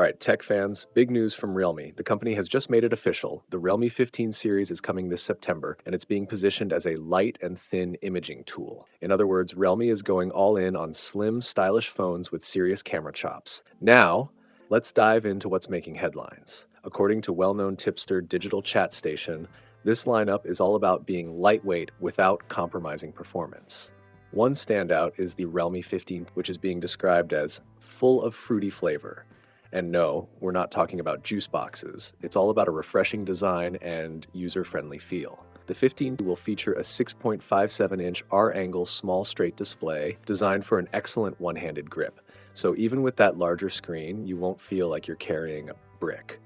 Alright, tech fans, big news from Realme. The company has just made it official. The Realme 15 series is coming this September, and it's being positioned as a light and thin imaging tool. In other words, Realme is going all in on slim, stylish phones with serious camera chops. Now, let's dive into what's making headlines. According to well-known tipster Digital Chat Station, this lineup is all about being lightweight without compromising performance. One standout is the Realme 15, which is being described as full of fruity flavor. And no, we're not talking about juice boxes. It's all about a refreshing design and user-friendly feel. The 15 will feature a 6.57-inch R-angle small straight display designed for an excellent one-handed grip. So even with that larger screen, you won't feel like you're carrying a brick.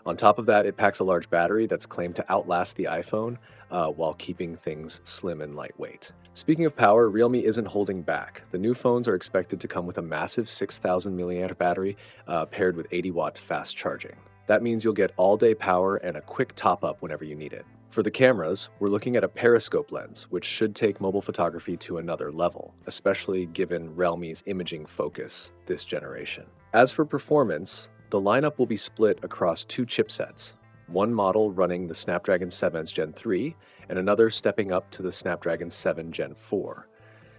On top of that, it packs a large battery that's claimed to outlast the iPhone while keeping things slim and lightweight. Speaking of power, Realme isn't holding back. The new phones are expected to come with a massive 6,000 mAh battery paired with 80-watt fast charging. That means you'll get all-day power and a quick top-up whenever you need it. For the cameras, we're looking at a Periscope lens, which should take mobile photography to another level, especially given Realme's imaging focus this generation. As for performance, the lineup will be split across two chipsets, one model running the Snapdragon 7 Gen 3 and another stepping up to the Snapdragon 7 Gen 4.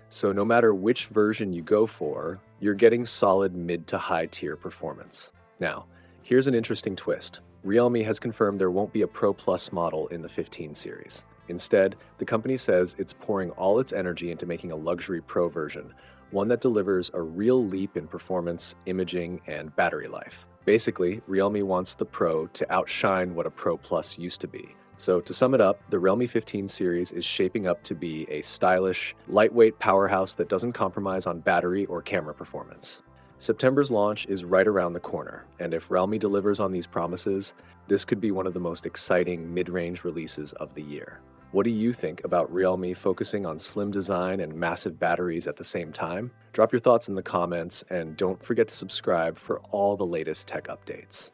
So no matter which version you go for, you're getting solid mid to high tier performance. Now, here's an interesting twist. Realme has confirmed there won't be a Pro Plus model in the 15 series. Instead, the company says it's pouring all its energy into making a luxury Pro version, one that delivers a real leap in performance, imaging, and battery life. Basically, Realme wants the Pro to outshine what a Pro Plus used to be. So to sum it up, the Realme 15 series is shaping up to be a stylish, lightweight powerhouse that doesn't compromise on battery or camera performance. September's launch is right around the corner, and if Realme delivers on these promises, this could be one of the most exciting mid-range releases of the year. What do you think about Realme focusing on slim design and massive batteries at the same time? Drop your thoughts in the comments, and don't forget to subscribe for all the latest tech updates.